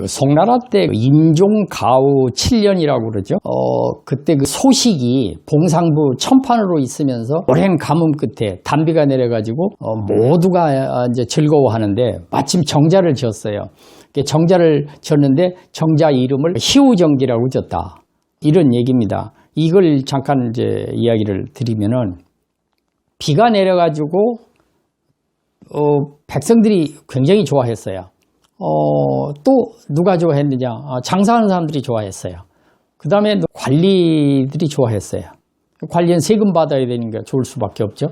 그 송나라 때 인종가우 7년이라고 그러죠. 그때 그 소식이 봉상부 천판으로 있으면서 오랜 가뭄 끝에 단비가 내려가지고 모두가 이제 즐거워하는데 마침 정자를 지었어요. 정자를 지었는데 정자 이름을 희우정지라고 지었다. 이런 얘기입니다. 이걸 잠깐 이제 이야기를 드리면은 비가 내려가지고 백성들이 굉장히 좋아했어요. 또 누가 좋아했느냐? 장사하는 사람들이 좋아했어요. 그 다음에 관리들이 좋아했어요. 관리는 세금 받아야 되니까 좋을 수밖에 없죠.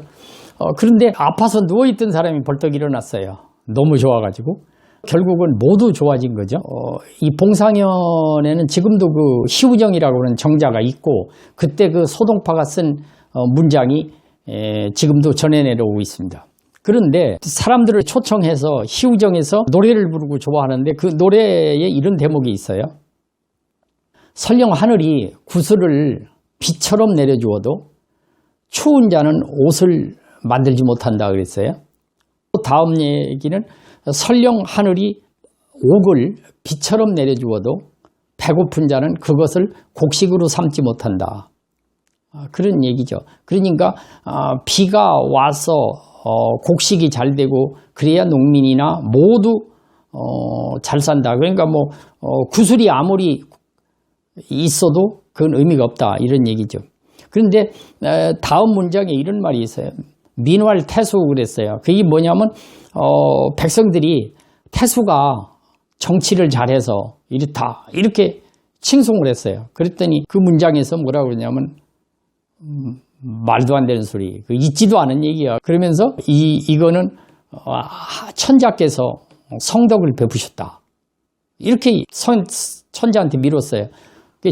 그런데 아파서 누워있던 사람이 벌떡 일어났어요. 너무 좋아가지고. 결국은 모두 좋아진 거죠. 이 봉상현에는 지금도 그 희우정이라고 하는 정자가 있고 그때 그 소동파가 쓴 문장이 지금도 전해 내려오고 있습니다. 그런데 사람들을 초청해서 희우정에서 노래를 부르고 좋아하는데 그 노래에 이런 대목이 있어요. 설령 하늘이 구슬을 비처럼 내려주어도 추운 자는 옷을 만들지 못한다 그랬어요. 또 다음 얘기는 설령 하늘이 옥을 비처럼 내려주어도 배고픈 자는 그것을 곡식으로 삼지 못한다. 그런 얘기죠. 그러니까 비가 와서 곡식이 잘 되고 그래야 농민이나 모두 잘 산다. 그러니까 뭐 구슬이 아무리 있어도 그건 의미가 없다. 이런 얘기죠. 그런데 다음 문장에 이런 말이 있어요. 민활 태수 그랬어요. 그게 뭐냐면 백성들이 태수가 정치를 잘해서 이렇다 이렇게 칭송을 했어요. 그랬더니 그 문장에서 뭐라고 그러냐면 말도 안 되는 소리, 있지도 않은 얘기야. 그러면서 이거는 천자께서 성덕을 베푸셨다. 이렇게 천자한테 밀었어요.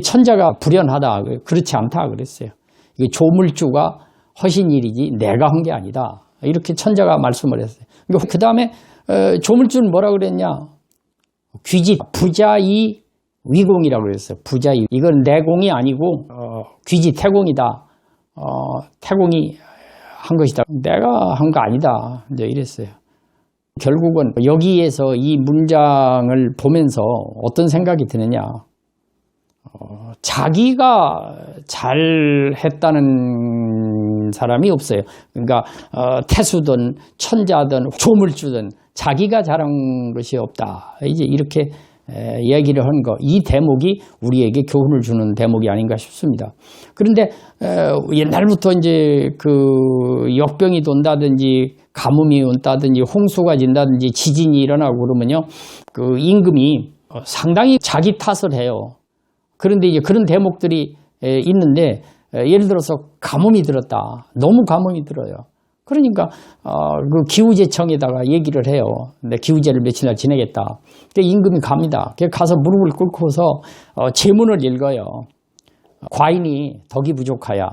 천자가 불연하다, 그렇지 않다 그랬어요. 이게 조물주가 하신 일이지 내가 한 게 아니다. 이렇게 천자가 말씀을 했어요. 그 다음에 조물주는 뭐라 그랬냐? 귀지 부자이 위공이라고 그랬어요. 부자이, 이건 내공이 아니고 귀지 태공이다. 태공이 한 것이다. 내가 한 거 아니다. 이제 이랬어요. 결국은 여기에서 이 문장을 보면서 어떤 생각이 드느냐. 자기가 잘했다는 사람이 없어요. 그러니까 태수든 천자든 조물주든 자기가 잘한 것이 없다. 이제 이렇게 이야기를 한 거, 이 대목이 우리에게 교훈을 주는 대목이 아닌가 싶습니다. 그런데 옛날부터 이제 그 역병이 돈다든지 가뭄이 온다든지 홍수가 진다든지 지진이 일어나고 그러면요, 그 임금이 상당히 자기 탓을 해요. 그런데 이제 그런 대목들이 있는데 예를 들어서 가뭄이 들었다. 너무 가뭄이 들어요. 그러니까 그 기후제청에다가 얘기를 해요. 내 기후제를 며칠 날 지내겠다. 근데 임금이 갑니다. 가서 무릎을 꿇고서 제문을 읽어요. 과인이 덕이 부족하여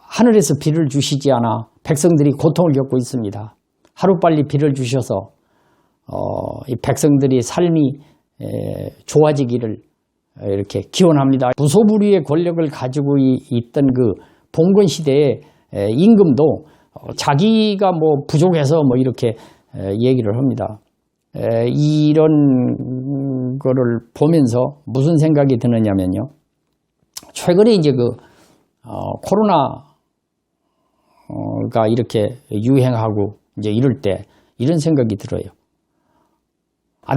하늘에서 비를 주시지 않아 백성들이 고통을 겪고 있습니다. 하루빨리 비를 주셔서 이 백성들이 삶이 좋아지기를 이렇게 기원합니다. 무소불위의 권력을 가지고 있던 그 봉건 시대에 임금도 자기가 뭐 부족해서 뭐 이렇게 얘기를 합니다. 이런 거를 보면서 무슨 생각이 드느냐면요. 최근에 이제 그 코로나가 이렇게 유행하고 이제 이럴 때 이런 생각이 들어요.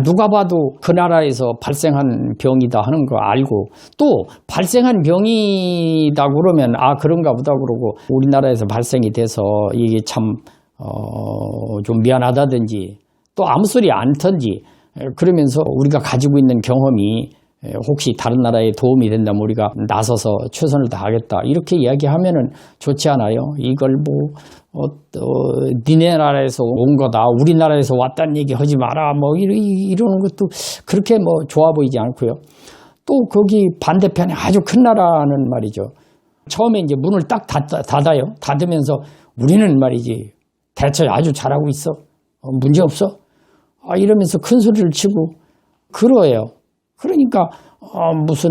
누가 봐도 그 나라에서 발생한 병이다 하는 거 알고 또 발생한 병이다 그러면 그런가 보다 그러고 우리나라에서 발생이 돼서 이게 참 좀 미안하다든지 또 아무 소리 않던지 그러면서 우리가 가지고 있는 경험이 혹시 다른 나라에 도움이 된다면 우리가 나서서 최선을 다하겠다 이렇게 이야기하면은 좋지 않아요? 이걸 니네 나라에서 온 거다, 우리나라에서 왔다는 얘기 하지 마라 뭐 이러는 것도 그렇게 뭐 좋아 보이지 않고요. 또 거기 반대편에 아주 큰 나라는 말이죠. 처음에 이제 문을 딱 닫아요. 닫으면서 우리는 말이지 대처 아주 잘하고 있어, 문제 없어, 이러면서 큰 소리를 치고 그러해요. 그러니까 무슨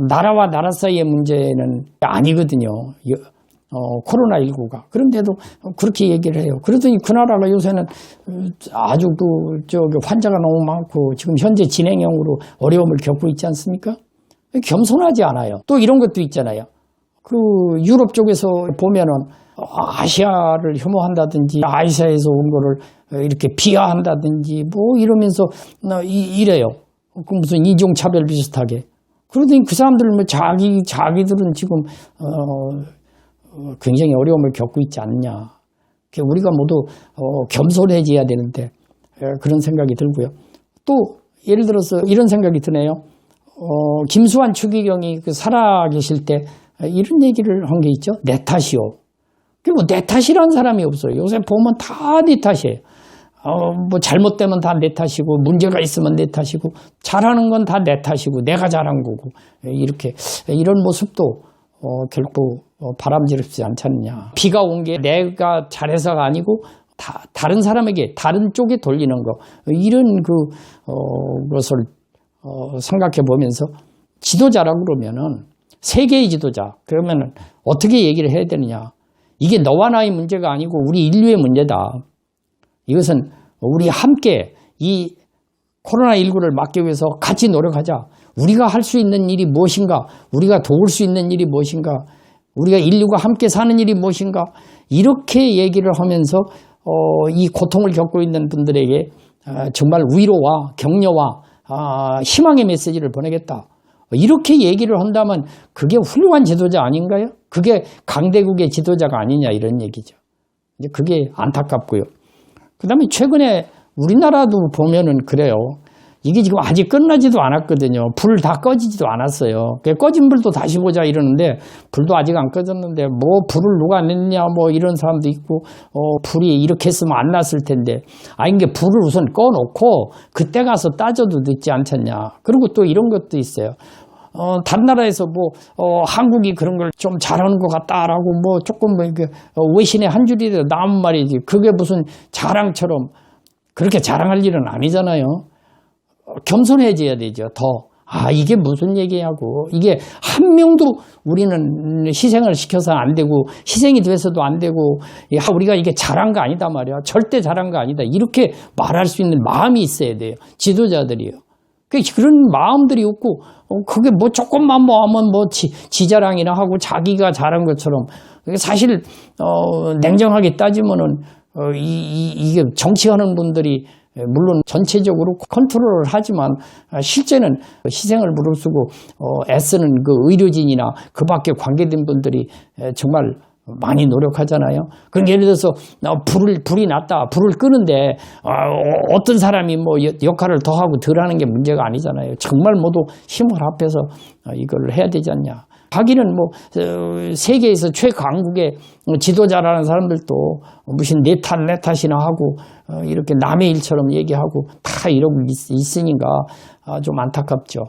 나라와 나라 사이의 문제는 아니거든요. 코로나19가. 그런데도 그렇게 얘기를 해요. 그러더니 그 나라가 요새는 아주 환자가 너무 많고 지금 현재 진행형으로 어려움을 겪고 있지 않습니까? 겸손하지 않아요. 또 이런 것도 있잖아요. 그 유럽 쪽에서 보면은 아시아를 혐오한다든지 아시아에서 온 거를 이렇게 비하한다든지 뭐 이러면서 이래요. 그 무슨 인종차별 비슷하게. 그러더니 그 사람들은 뭐 자기들은 지금 굉장히 어려움을 겪고 있지 않냐. 우리가 모두 겸손해져야 되는데 그런 생각이 들고요. 또 예를 들어서 이런 생각이 드네요. 김수환 추기경이 살아 계실 때 이런 얘기를 한 게 있죠. 내 탓이요. 그리고 내 탓이라는 사람이 없어요. 요새 보면 다 내 탓이에요. 뭐 잘못되면 다 내 탓이고 문제가 있으면 내 탓이고 잘하는 건 다 내 탓이고 내가 잘한 거고 이렇게 이런 모습도 결코 바람직하지 않지 않냐. 비가 온 게 내가 잘해서가 아니고 다른 사람에게 다른 쪽에 돌리는 거 이런 것을 생각해 보면서 지도자라고 그러면은 세계의 지도자 그러면은 어떻게 얘기를 해야 되느냐. 이게 너와 나의 문제가 아니고 우리 인류의 문제다. 이것은 우리 함께 이 코로나19를 막기 위해서 같이 노력하자. 우리가 할 수 있는 일이 무엇인가? 우리가 도울 수 있는 일이 무엇인가? 우리가 인류가 함께 사는 일이 무엇인가? 이렇게 얘기를 하면서 이 고통을 겪고 있는 분들에게 정말 위로와 격려와 희망의 메시지를 보내겠다. 이렇게 얘기를 한다면 그게 훌륭한 지도자 아닌가요? 그게 강대국의 지도자가 아니냐 이런 얘기죠. 이제 그게 안타깝고요. 그 다음에 최근에 우리나라도 보면은 그래요. 이게 지금 아직 끝나지도 않았거든요. 불 다 꺼지지도 않았어요. 꺼진 불도 다시 보자 이러는데 불도 아직 안 꺼졌는데 뭐 불을 누가 냈냐 뭐 이런 사람도 있고 불이 이렇게 했으면 안 났을 텐데 이게 불을 우선 꺼놓고 그때 가서 따져도 늦지 않겠냐. 그리고 또 이런 것도 있어요. 다른 나라에서 한국이 그런 걸 좀 잘하는 것 같다라고 조금 외신의 한 줄이라도 나온 말이지. 그게 무슨 자랑처럼 그렇게 자랑할 일은 아니잖아요. 겸손해져야 되죠. 이게 무슨 얘기냐고. 이게 한 명도 우리는 희생을 시켜서 안 되고 희생이 돼서도 안 되고 우리가 이게 잘한 거 아니다 말이야. 절대 잘한 거 아니다. 이렇게 말할 수 있는 마음이 있어야 돼요. 지도자들이요. 그런 마음들이 없고 그게 조금만 하면 지 자랑이나 하고 자기가 잘한 것처럼 사실 냉정하게 따지면은 이게 정치하는 분들이 물론 전체적으로 컨트롤을 하지만 실제는 희생을 무릅쓰고 애쓰는 그 의료진이나 그 밖에 관계된 분들이 정말 많이 노력하잖아요. 그러니까 예를 들어서 불이 났다. 불을 끄는데 어떤 사람이 역할을 더 하고 덜 하는 게 문제가 아니잖아요. 정말 모두 힘을 합해서 이걸 해야 되지 않냐. 하기는 세계에서 최강국의 지도자라는 사람들도 무슨 내 탓이나 하고 이렇게 남의 일처럼 얘기하고 다 이러고 있으니까 좀 안타깝죠.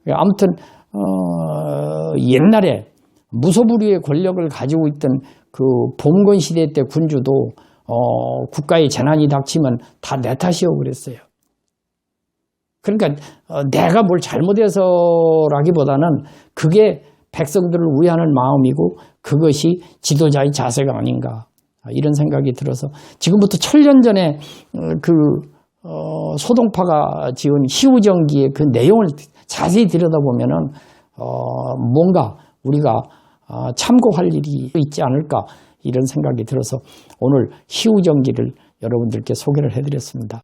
아무튼 옛날에 무소불위의 권력을 가지고 있던 그 봉건 시대 때 군주도 국가에 재난이 닥치면 다 내 탓이요 그랬어요. 그러니까 내가 뭘 잘못해서라기보다는 그게 백성들을 위하는 마음이고 그것이 지도자의 자세가 아닌가 이런 생각이 들어서 지금부터 천년 전에 소동파가 지은 희우정기의 그 내용을 자세히 들여다보면은 뭔가 우리가 참고할 일이 있지 않을까 이런 생각이 들어서 오늘 희우정기를 여러분들께 소개를 해드렸습니다.